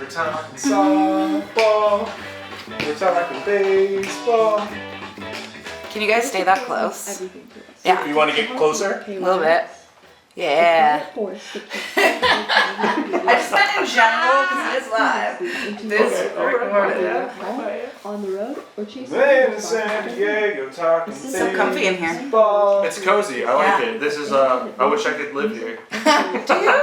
We're talking softball. We're talking baseball. Can you guys stay that close? Yeah. You want to get closer? A little bit. Yeah. I just meant in general because it is live. This recorded. On the road or chasing Man in San Diego talking This is so comfy in here. baseball. It's cozy. I like it. This is I wish I could live here. Do you?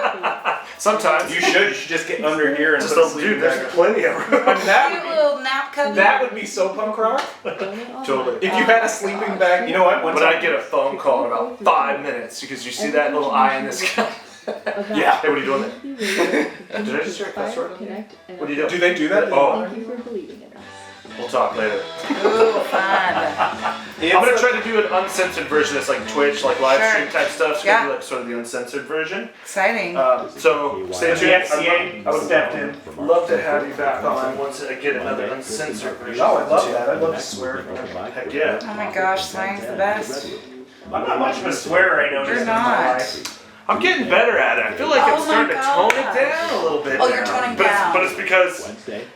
Sometimes You should just get under here and just put a don't do. sleeping There's bag. plenty of room. I mean, Cute little nap cubby. that would be so punk rock. Totally. If you had a sleeping bag, you know what? One But time I get a phone call in about 5 minutes because you see that little eye in the sky. Yeah. Hey, what are you doing there? Did I just hear a cuss word on there? What are you doing? Do they do that? Oh. Thank you for believing in us. We'll talk later. Ooh, fun. It's I'm gonna a- try to do an uncensored version that's like Twitch, like live Sure. stream type stuff. So Yeah. we'll do like sort of the uncensored version. Exciting. So stay tuned. GFCA, I stepped in. Love to have you back on once I get another uncensored version. Oh, I love that. I love to swear. Heck yeah. Oh my gosh, swearing's the best. I'm not much of a swearer, I noticed. You're in my not. life. I'm getting better at it. I feel like Oh I'm starting to my tone it gosh. down a little bit. Oh, you're now. toning but down. But it's because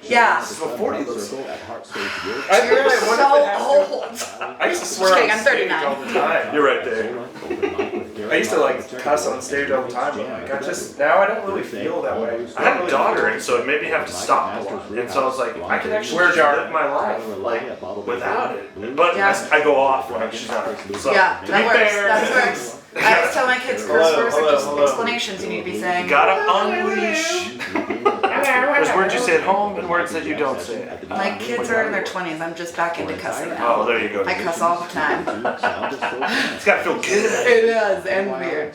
Yeah. this is what 40 looks like. I You're wonder if it so has to- old. I used to swear Just on kidding, I'm stage 39. all the time. You're right there. I used to like cuss on stage all the time, but like now I don't really feel that way. I had a daughter, and so it made me have to stop a lot. And so I was like, I can actually Where's just your- live my life like without it. But Yeah. I go off when she's not. So Yeah, to be that works. fair, That works. I always tell my kids curse Hello, words or hello, just hello. explanations you need to be saying. gotta unleash. There's words you say at home and words that you don't say. My kids are in their 20s. I'm just back into cussing now. Oh, there you go. I cuss all the time. It's gotta feel good. It is, and weird.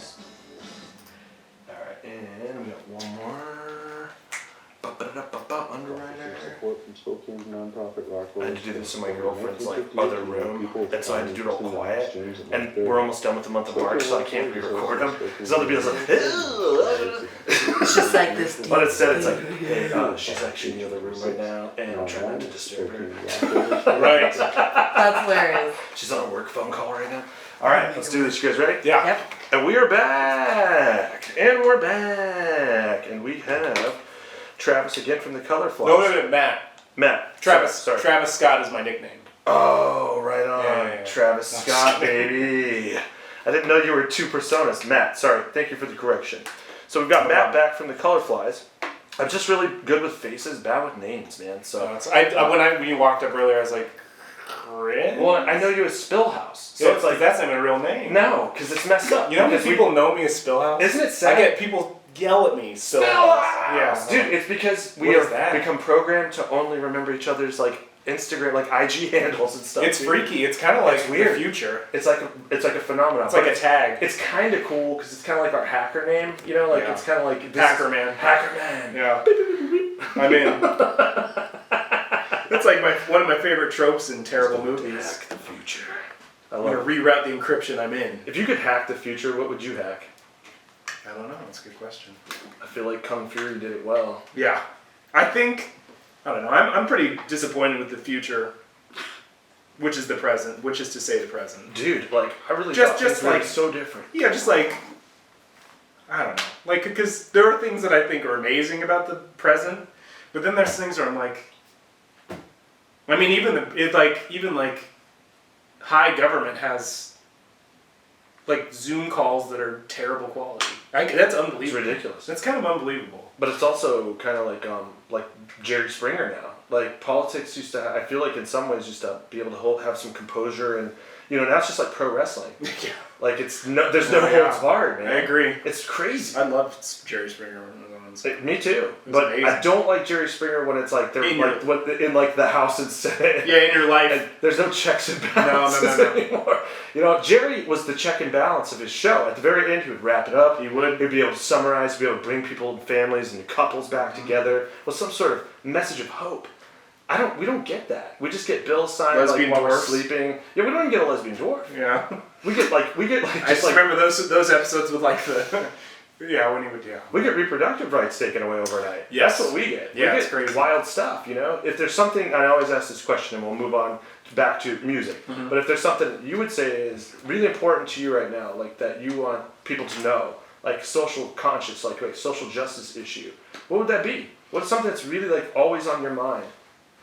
Alright, and we got one more. Ba-ba-da-ba-ba, Underwriter. I had to do this in my girlfriend's like other room, and so I had to do it all quiet. And we're almost done with the month of March, so I can't re-record them. Because other people's like, It's just like this. but instead it's like, hey, she's actually in the other room right now, and I'm trying not to disturb her. Right. That's hilarious. She's on a work phone call right now. All right, let's do this. You guys ready? Yeah. Yep. And we are back, and we're back, and we have Travis again from the Color Flaws. No, wait, Matt. Matt. Travis. Sorry. Travis Scott is my nickname. Oh, right on. Yeah. Travis No, Scott, just kidding. baby. I didn't know you were two personas. Matt, sorry. Thank you for the correction. So we've got No Matt problem. back from the Color Flies. I'm just really good with faces, bad with names, man. So So, when you walked up earlier, I was like, Chris? well, I know you as Spillhouse. So So it's like, that's not even a real name. no, because it's messed up. You know how many Because people know me as Spillhouse? Isn't it sad? I get people yell at me. Spillhouse. Yeah. Dude, it's because we What is have that? become programmed to only remember each other's like Instagram, like IG handles and stuff. It's dude. freaky. It's kind of like It's weird. the future. It's like a phenomenon. It's like But a tag. It's kind of cool because it's kind of like our hacker name, you know, like Yeah. it's kind of like this Hacker is- Man. Hacker Man. Yeah. I mean, that's like one of my favorite tropes in terrible movies. Hack the future. I I'm gonna love it. reroute the encryption I'm in. If you could hack the future, what would you hack? I don't know. That's a good question. I feel like Kung Fury did it well. Yeah, I think I don't know. I'm pretty disappointed with the future, which is the present, which is to say the present. Dude, like I really Just- thought just things were like- so different. Yeah, just like I don't know, like because there are things that I think are amazing about the present, but then there's things where I'm like, I mean, even high government has like Zoom calls that are terrible quality. That's It's unbelievable. ridiculous. That's kind of unbelievable. But it's also kind of like Jerry Springer now. Like politics used to, I feel like in some ways used to be able to have some composure, and you know now it's just like pro wrestling. Yeah, Like there's no holds barred, man. I agree. It's crazy. I love Jerry Springer. Me too. It's But amazing. I don't like Jerry Springer when it's like they're In like in like the House and Senate. Yeah, in your life. And there's no checks and balances No. anymore. You know, Jerry was the check and balance of his show. At the very end, he would wrap it up. He would. He'd be able to summarize, be able to bring people and families and couples back together with some sort of message of hope. We don't get that. We just get Bill signed Lesbian like while we're dwarfs. sleeping. Yeah, we don't even get a lesbian dwarf. Yeah. We get I just just like remember those episodes with like the when he would we get reproductive rights taken away overnight. Yes. That's what we get. Yeah, we it's get crazy. wild stuff, you know? If there's something, I always ask this question and we'll move on back to music. Mm-hmm. But if there's something you would say is really important to you right now, like that you want people to know, like social conscious, like social justice issue, what would that be? What's something that's really like always on your mind?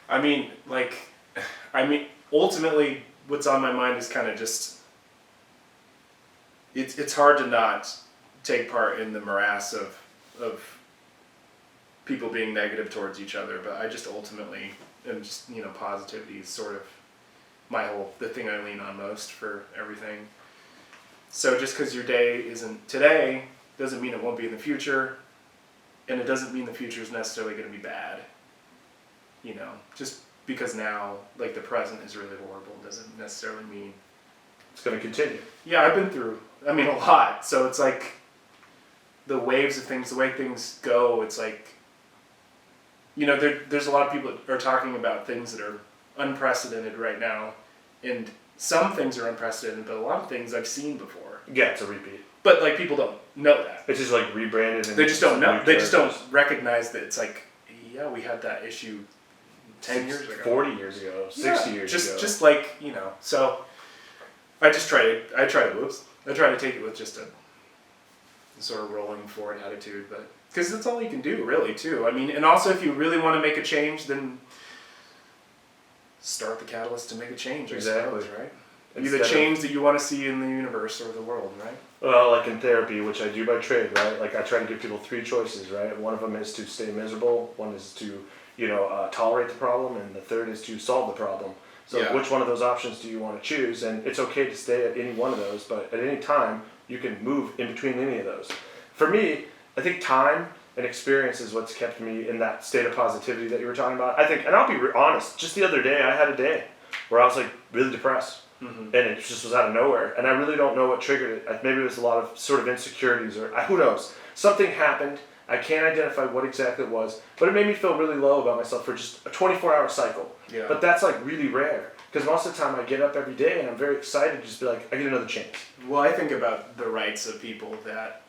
I mean, ultimately, what's on my mind is kind of just. It's hard to not take part in the morass of people being negative towards each other, but I just ultimately am just, positivity is sort of the thing I lean on most for everything. So just because your day isn't today doesn't mean it won't be in the future, and it doesn't mean the future is necessarily going to be bad. Just because now, like, the present is really horrible doesn't necessarily mean It's going to continue. Yeah, I've been through, a lot. So it's like the waves of things, the way things go, it's like, there's a lot of people that are talking about things that are unprecedented right now. And some things are unprecedented, but a lot of things I've seen before. Yeah, it's a repeat. But, like, people don't know that. It's just like rebranded. And They just don't know. new They just don't characters. recognize that it's like, yeah, we had that issue 10 years ago. 40 years ago, 60 years ago. Just like, so I try to take it with just a sort of rolling forward attitude, but because that's all you can do, really, too. I mean, and also if you really want to make a change, then start the catalyst to make a change. Exactly. I suppose, right? Be Instead the of- change that you want to see in the universe or the world, right? Well, like in therapy, which I do by trade, right? Like I try to give people 3 choices, right? One of them is to stay miserable. One is to, tolerate the problem, and the third is to solve the problem. So Yeah. which one of those options do you want to choose? And it's okay to stay at any one of those, but at any time you can move in between any of those. For me, I think time and experience is what's kept me in that state of positivity that you were talking about. I think, and I'll be honest, just the other day I had a day where I was like really depressed. Mm-hmm. And it just was out of nowhere. And I really don't know what triggered it. Maybe it was a lot of sort of insecurities or who knows. Something happened. I can't identify what exactly it was. But it made me feel really low about myself for just a 24-hour cycle. Yeah. But that's like really rare. Because most of the time I get up every day and I'm very excited to just be like, I get another chance. Well, I think about the rights of people that,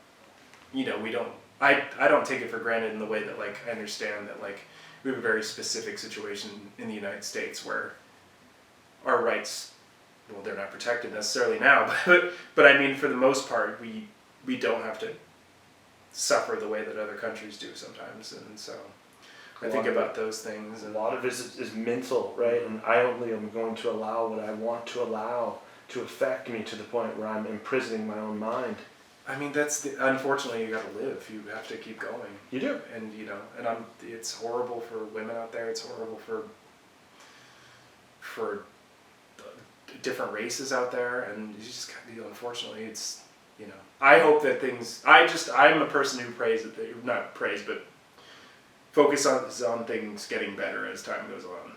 we don't, I don't take it for granted in the way that, like, I understand that, like, we have a very specific situation in the United States where our rights, well, they're not protected necessarily now, but I mean, for the most part, we don't have to suffer the way that other countries do sometimes, and so I think about those things. A And lot of it is mental, right? And I only am going to allow what I want to allow to affect me to the point where I'm imprisoning my own mind. I mean, unfortunately, you gotta live. You have to keep going. You do. And it's horrible for women out there. It's horrible for different races out there, and you just unfortunately, it's I hope that things. I'm a person who prays that they not prays, but focus on things getting better as time goes on.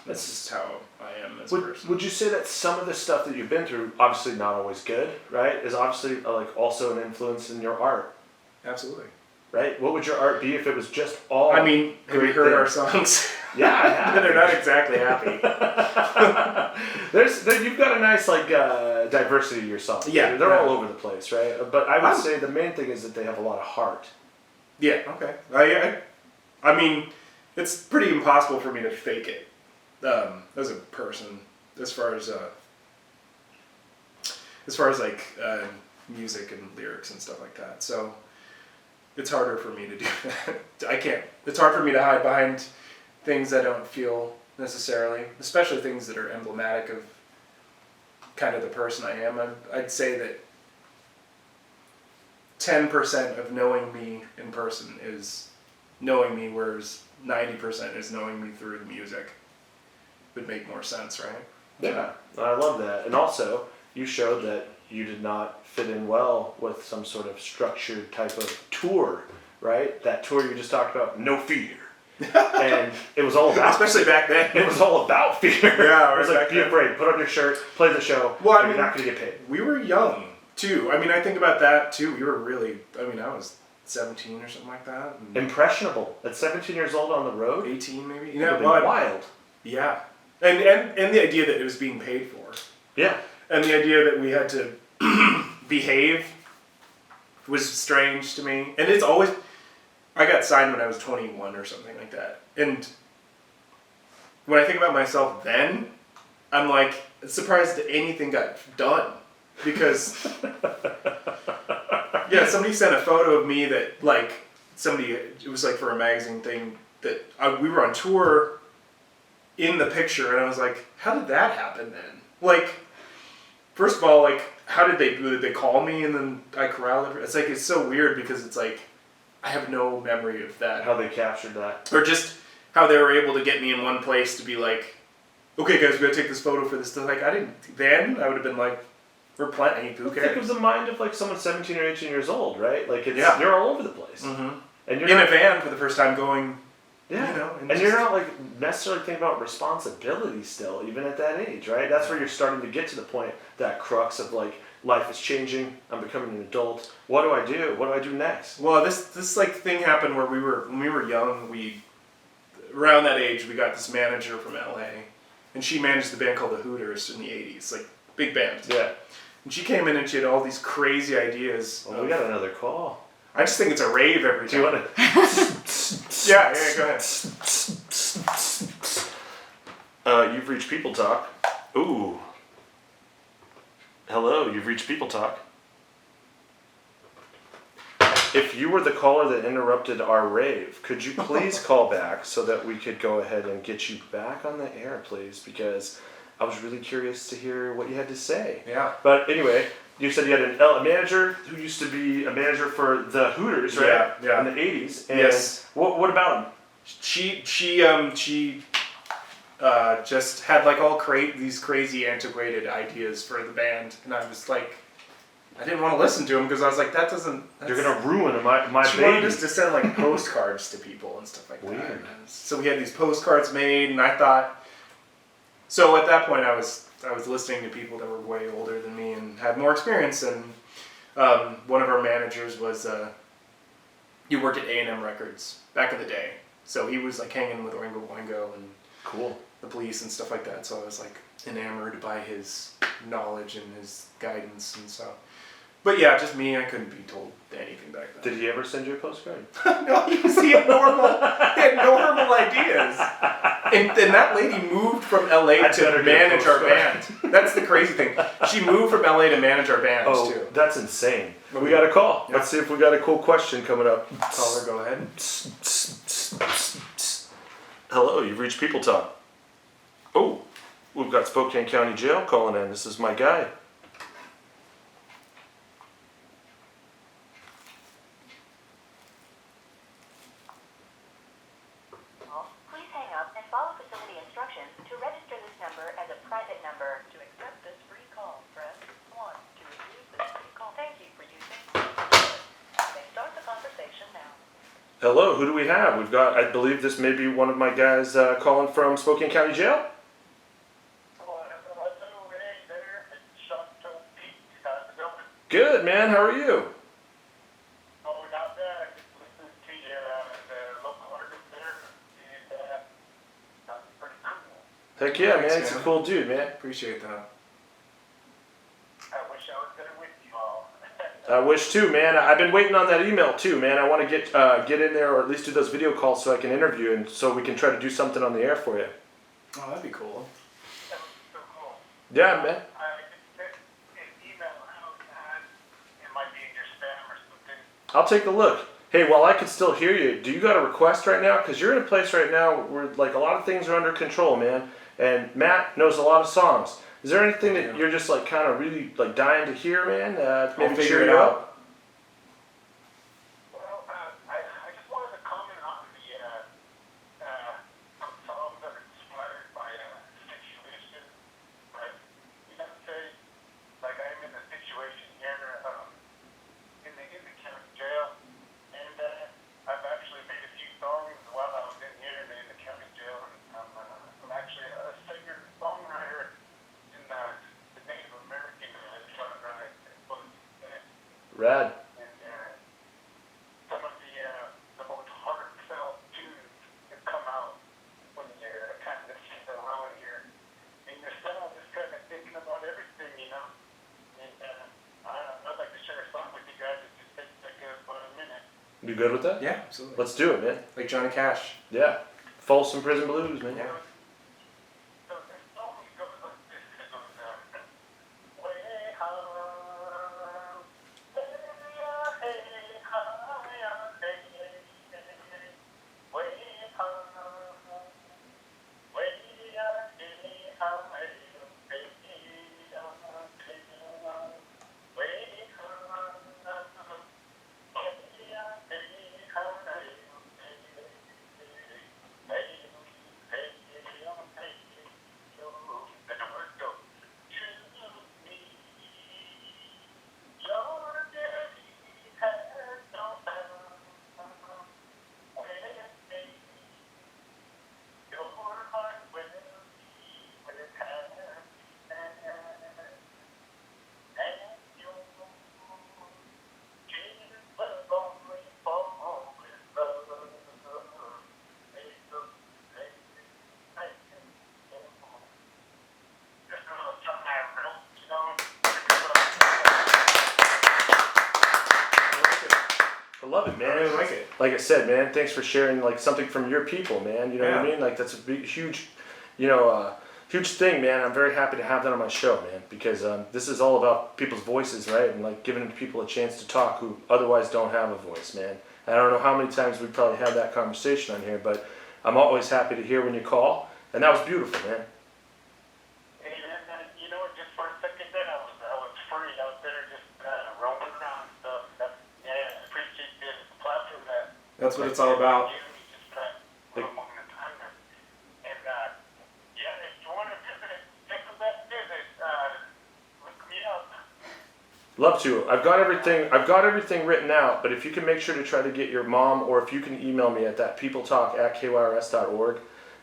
That's just how I am as a person. Would you say that some of the stuff that you've been through, obviously not always good, right, is obviously like also an influence in your art, Absolutely. right? What would your art be if it was just all? I mean, have you great heard our things? songs? Yeah, I have. They're not exactly happy. You've got a nice like diversity to your songs. Yeah, they're yeah. all over the place, right? But I would say the main thing is that they have a lot of heart. Yeah. Okay. I mean, it's pretty impossible for me to fake it as a person, as far as like music and lyrics and stuff like that. So it's harder for me to do that. I can't. It's hard for me to hide behind things I don't feel necessarily, especially things that are emblematic of kind of the person I am. I'd say that 10% of knowing me in person is knowing me, whereas 90% is knowing me through the music. Would make more sense, right? Yeah, I love that. And also, you showed that you did not fit in well with some sort of structured type of tour, right? That tour you just talked about, No Fear. And it was all about Especially back then. It was all about fear. Yeah, it was right like, back be then. afraid, put on your shirt, play the show, Well, I and mean- you're not going to get paid. We were young, too. I mean, I think about that, too. We were really, I was 17 or something like that. And Impressionable. At 17 years old on the road? 18, maybe? It would have been wild. Yeah. And the idea that it was being paid for. Yeah. And the idea that we had to behave was strange to me. And it's always... I got signed when I was 21 or something like that. And when I think about myself then, I'm like surprised that anything got done. Because Yeah, somebody sent a photo of me that like it was like for a magazine thing that we were on tour in the picture, and I was like, how did that happen then? Like, first of all, like, did they call me and then I corralled it? It's like, it's so weird because it's like, I have no memory of that. How they captured that. Or just how they were able to get me in one place to be like, okay guys, we gotta take this photo for this. Like, I would have been like, we're plenty, who cares? Think of the mind of like someone 17 or 18 years old, right? Like you're all over the place. Mm-hmm. And you're in not, a van for the first time going, yeah. you know. And you're not like necessarily thinking about responsibility still, even at that age, right? That's where you're starting to get to the point, that crux of like, life is changing, I'm becoming an adult, what do I do? What do I do next? Well, this like thing happened where when we were young, around that age, we got this manager from LA, and she managed the band called the Hooters in the 80s, like big band. Yeah. And she came in and she had all these crazy ideas. Well, we got another call. I just think it's a rave every Do time. you want to? Yeah, go ahead. You've reached People Talk. Ooh. Hello, you've reached People Talk. If you were the caller that interrupted our rave, could you please call back so that we could go ahead and get you back on the air, please? Because I was really curious to hear what you had to say. Yeah. But anyway, you said you had a manager who used to be a manager for the Hooters, right? Yeah. In the 80s. And Yes. What about him? She just had like these crazy antiquated ideas for the band, and I was like, I didn't want to listen to him because I was like, that's You're gonna ruin my she baby. wanted us to send like postcards to people and stuff like that. Weird. So we had these postcards made, and I thought. So at that point, I was listening to people that were way older than me and had more experience, and one of our managers was he worked at A&M Records back in the day, so he was like hanging with Oingo Boingo and Cool. the Police and stuff like that. So I was like enamored by his knowledge and his guidance, and so. But yeah, just me. I couldn't be told anything back then. Did he ever send you a postcard? No, he had normal ideas. And that lady moved from LA I'd to better get a manage our postcard. band. That's the crazy thing. She moved from LA to manage our bands Oh, too. that's insane. We got a call. Yeah. Let's see if we got a cool question coming up. Caller, go ahead. Hello, you've reached People Talk. Oh, we've got Spokane County Jail calling in. This is my guy. Please hang up and follow facility instructions to register this number as a private number. To accept this free call, press 1. To refuse this free call, thank you for using. May start the conversation now. Hello, who do we have? We've got, I believe this may be one of my guys calling from Spokane County Jail. Good, man. How are you? Oh, not bad. I just listened to your the local artist there, and that's pretty cool. Heck yeah, Thanks, man. He's a man. cool dude, man. Appreciate that. I wish I was there with you all. I wish too, man. I've been waiting on that email too, man. I want to get in there or at least do those video calls so I can interview and so we can try to do something on the air for you. Oh, that'd be cool. That was so cool. Yeah, man. I just sent an email out, and it might be in your spam or something. I'll take a look. Hey, while I can still hear you, do you got a request right now? Because you're in a place right now where like a lot of things are under control, man. And Matt knows a lot of songs. Is there anything that you're just like kind of really like dying to hear, man? Maybe figure cheer it you out. up. Well, I just wanted to comment on the songs that are inspired by a situation. Right? You know, say, like I'm in a situation here in the county jail, and I've actually made a few songs while I was in here in the county jail, and I'm actually a singer songwriter in the Native American genre. Rad. And some of the most heartfelt tunes that come out when you're kind of sitting around here in your cell, just kind of thinking about everything, you know. And I'd like to share a song with you guys. It just takes like about a minute. You good with that? Yeah, absolutely. Let's do it, man. Like Johnny Cash. Yeah. Folsom Prison Blues, man. Yeah. So this song goes like this. It goes, way home, I love it, I man. really like it. Like I said, man, thanks for sharing like something from your people, man. You know what I Yeah. mean? Like that's a big, huge, huge thing, man. I'm very happy to have that on my show, man, because this is all about people's voices, right? And like giving people a chance to talk who otherwise don't have a voice, man. And I don't know how many times we probably had that conversation on here, but I'm always happy to hear when you call, and that was beautiful, man. And you know, just for a second there, I was free out there, just roaming around and stuff. I appreciate this platform that. That's what it's all about. You just put a moment in time there. And if you want to visit, take a visit, look me up. Love to. I've got everything written out, but if you can make sure to try to get your mom, or if you can email me at that peopletalk@kyrs.org,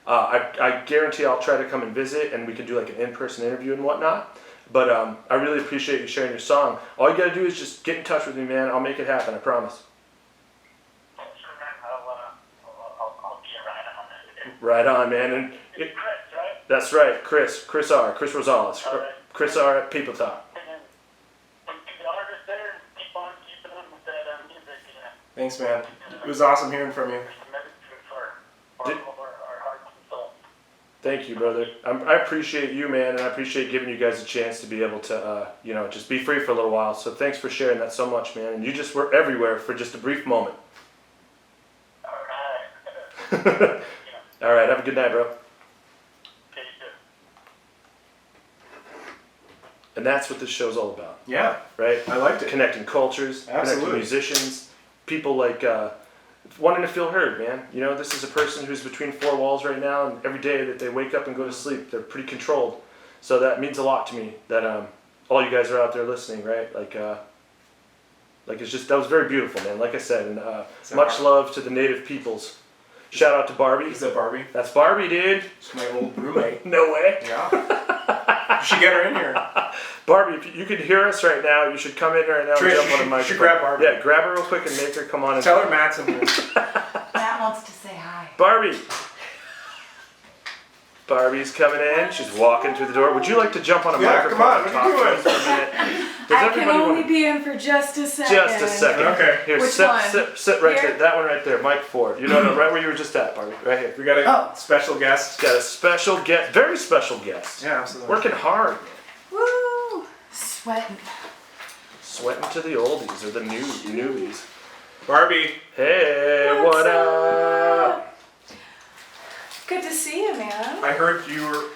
I guarantee I'll try to come and visit, and we can do like an in-person interview and whatnot. But I really appreciate you sharing your song. All you gotta do is just get in touch with me, man. I'll make it happen. I promise. Oh, sure, man. I'll get right on it. Right on, man. And It's Chris, right? that's right, Chris Rosales, All right. Chris R at People Talk. And then the artist there, keep on keeping on with that music. Thanks, man. It was awesome hearing from you. It's medicine for Did- our hearts and souls. Thank you, brother. I appreciate you, man, and I appreciate giving you guys a chance to be able to, just be free for a little while. So thanks for sharing that so much, man. And you just were everywhere for just a brief moment. All right. All right, have a good night, bro. Okay, you too. And that's what this show's all about, Yeah, right? I liked it. Connecting cultures, connecting Absolutely. musicians, people like wanting to feel heard, man. You know, this is a person who's between four walls right now, and every day that they wake up and go to sleep, they're pretty controlled. So that means a lot to me that all you guys are out there listening, right? Like it's just, that was very beautiful, man. Like I said, and that much Bar- love to the native peoples. Shout out to Barbie. Is that Barbie? That's Barbie, dude. She's my old roommate. No way. Yeah. You should get her in here. Barbie, if you could hear us right now, you should come in right now Trish, and jump you on a should microphone. grab Barbie. Yeah, grab her real quick and make her come on and Tell her Matt's in here. Matt wants to say hi. Barbie. Barbie's coming in. She's walking through the door. Would you like to jump on a Yeah, microphone come on, and what talk are you to doing? us for a minute? Does I can everybody only want be in for just a second. just a second? Okay. Here, Which sit, one? sit right Here? there. That one right there, mic 4. You know, right where you were just at, Barbie. Right here. We got a Oh. special guest. Got a special guest, very special guest. Yeah, absolutely. Working hard, man. Woo! Sweating. Sweating to the oldies or the newbies. Barbie. Hey, What's what up? Good to see you, man. I heard you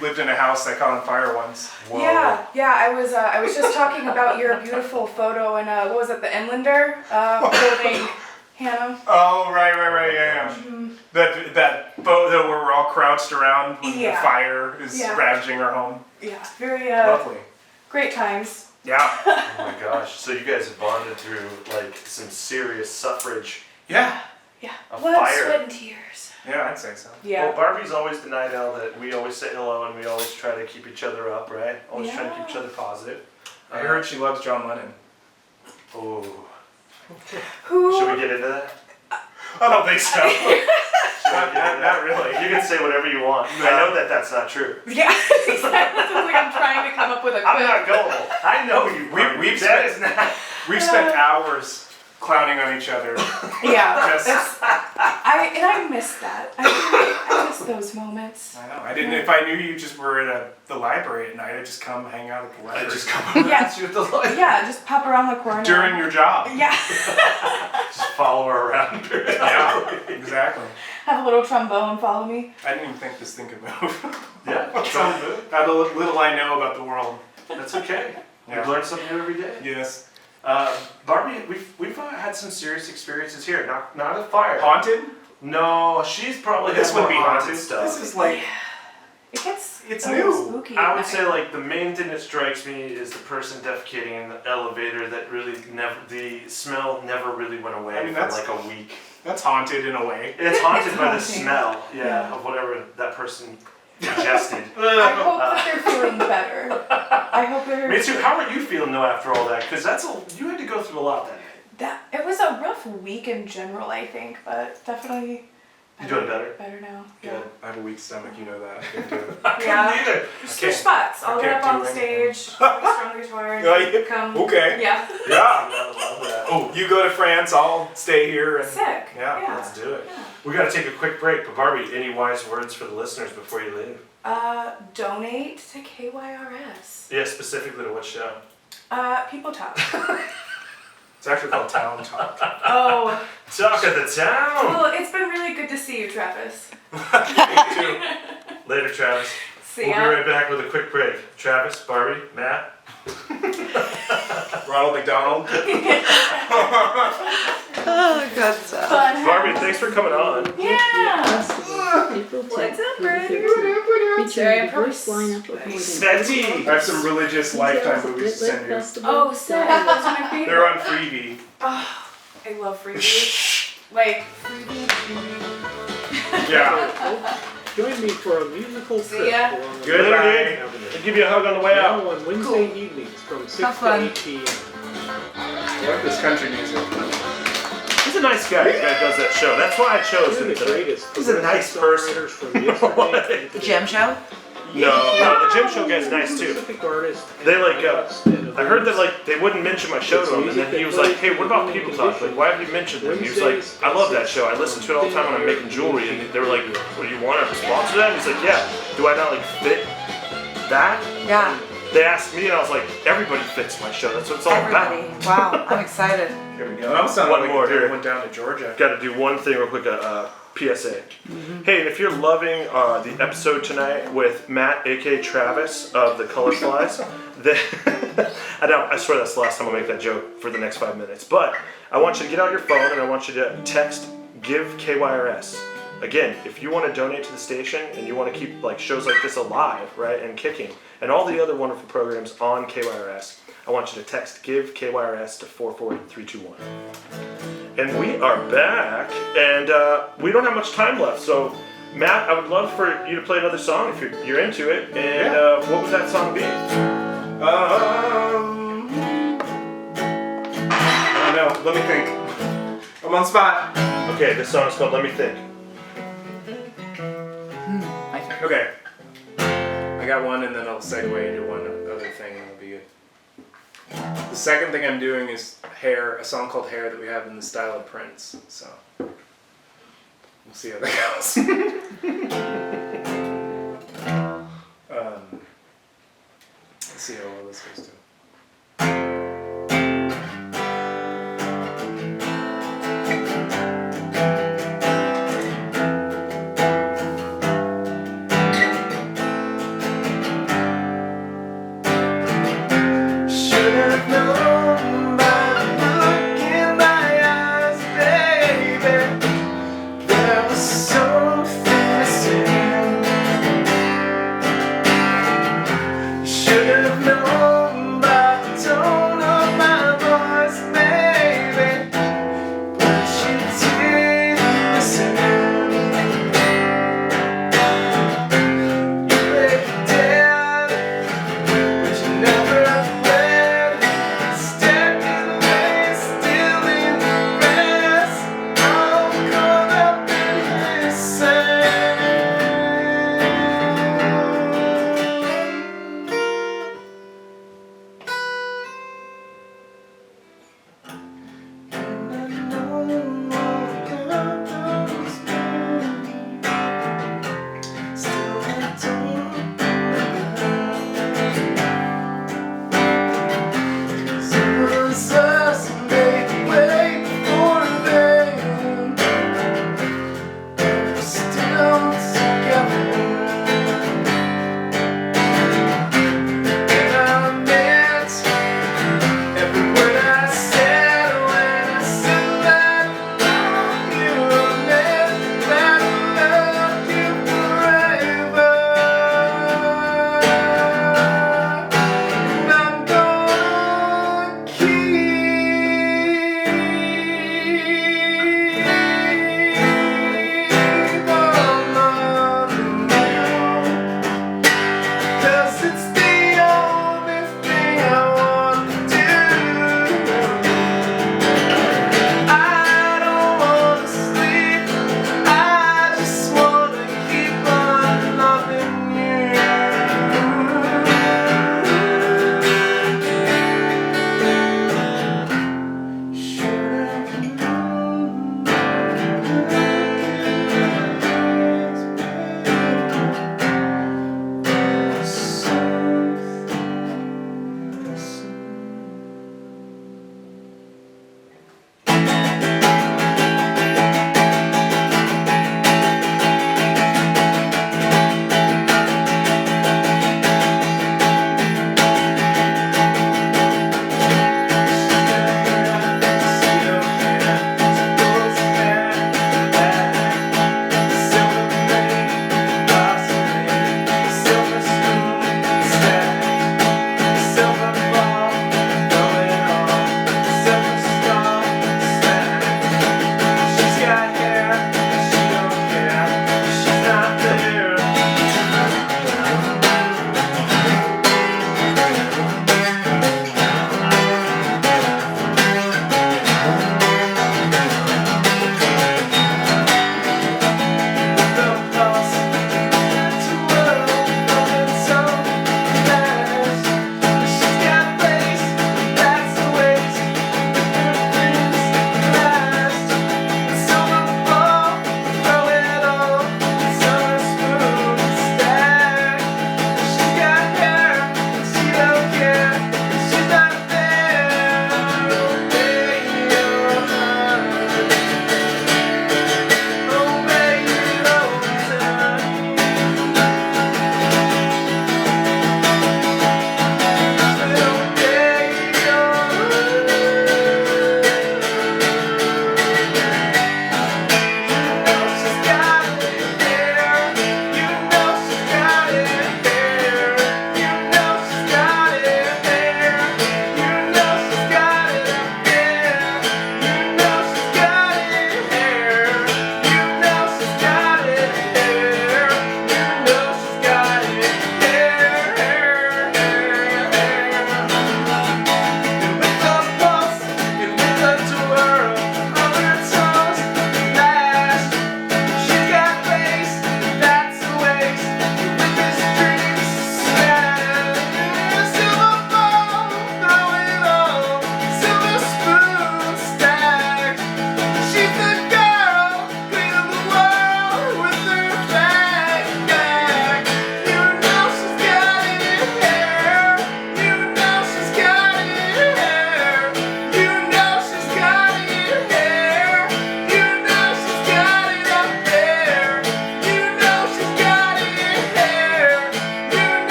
lived in a house that caught on fire once. Yeah. I was just talking about your beautiful photo in what was it, the Inlander, holding Hannah. Oh, right, yeah. That photo where we're all crouched around when the Yeah. fire is Yeah. ravaging our home. Yeah, very Lovely. great times. Yeah. Oh my gosh, so you guys have bonded through like some serious suffrage. Yeah. Yeah, A blood, fire. sweat, and tears. Yeah, I'd say so. Yeah. Well, Barbie's always denied now that we always say hello and we always try to keep each other up, right? Always trying to keep each other positive. I heard she loves John Lennon. Oh, Who? should we get into that? I don't think so. Should we get into not that? really. You can say whatever you want. No. I know that that's not true. Yeah, exactly. It sounds like I'm trying to come up with a I'm not quip. gullible. I know you. Barbie. we've that spent- is not. We've spent hours clowning on each other. Yeah, Just- that's, I miss that. I miss those moments. I know. I didn't. If I knew you just were at the library at night, I'd just come hang out at the library. Just come Yeah. around you with the light. Yeah, just pop around the corner. during your job. Yeah, Just follow her around. Yeah, exactly. have a little trombone, follow me. I didn't even think this thing could move. Yeah, it's all good. How little I know about the world. That's okay. Yeah. You learn something new every day. Yes. Barbie, we've had some serious experiences here. Not a fire. Haunted? No, she's probably This had would more be haunted. stuff. This is like It gets It's a little new. spooky. I would at say night. like the main thing that strikes me is the person defecating in the elevator that really never, the smell never really went away I mean, for that's- like a week. that's haunted in a way. It's haunted It's by the haunting. smell, Yeah. of whatever that person ingested. I hope that they're feeling better. I hope they're. Me too. How are you feeling though after all that? Because you had to go through a lot that night. It was a rough week in general, I think, but definitely You doing better? Better now. Good. I have a weak stomach, you know that. I can't do it. Yeah. Neither. Switch spots. I'll I get can't up on do the anything. stage, play strong guitar, Yeah, and you- come. Okay. Yeah. Yeah. I love that. Oh, you go to France, I'll stay here. And, Sick. Yeah, Yeah. Let's do it. Yeah. We got to take a quick break, but Barbie, any wise words for the listeners before you leave? Donate to KYRS. Yeah, specifically to what show? People talk. It's actually called Town Talk. Oh, Talk of the town. well, it's been really good to see you, Travis. Me too. Later, Travis. See We'll be ya. right back with a quick break. Travis, Barbie, Matt. Ronald McDonald. Oh, good stuff. Fun. Barbie, thanks for coming on. Yeah. Festival, April 10th What's up, through the Brady? 13th, Sorry, featuring a I'm probably diverse lineup of more than Svetty. I have some religious Lifetime details of movies to Lit send you. Festival, Oh, sick. Saturday. Those are my favorite. They're on Freebie. Oh, I love freebies. Like, freebie. Yeah. Join me for a musical See trip ya. along the Goodbye. Michigan Avenue. I'll give you a hug on the way Now out. on Wednesday evenings from 6 Have to fun. 8 p.m. I like this country music. He's a nice guy. The guy who does that show. That's why I chose You're him the today. greatest He's a nice person. songwriters from yesterday and today. Gem show? No, the Jim Show guy's nice too. Specific artists and They like, lineups and I heard that events. like they wouldn't mention my show to him, and then he was like, "Hey, what about People Talk? Like, why have you mentioned them?" He was like, "I love that show. I listen to it all the time when I'm making jewelry." And they were like, "What do you want to sponsor that?" And he's like, "Yeah." Do I not like fit that? Yeah. They asked me, and I was like, "Everybody fits my show. That's what it's all Everybody. about." Wow, I'm excited. Here we go. That sounded One like more they here. went down to Georgia. Got to do one thing real quick. PSA. Hey, and if you're loving the episode tonight with Matt, aka Travis of the Color Flies, then I swear that's the last time I'll make that joke for the next 5 minutes. But I want you to get out your phone and I want you to text "Give KYRS." Again, if you want to donate to the station and you want to keep like shows like this alive, right, and kicking, and all the other wonderful programs on KYRS, I want you to text "Give KYRS" to 44321. And we are back, and we don't have much time left. So, Matt, I would love for you to play another song if you're into it. And what would that song be? I don't know. Let me think. I'm on spot. Okay, this song is called "Let Me Think." Okay. I got one, and then I'll segue into one other thing, and it'll be good. The second thing I'm doing is Hair, a song called Hair that we have in the style of Prince. So we'll see how that goes. Let's see how well this goes too.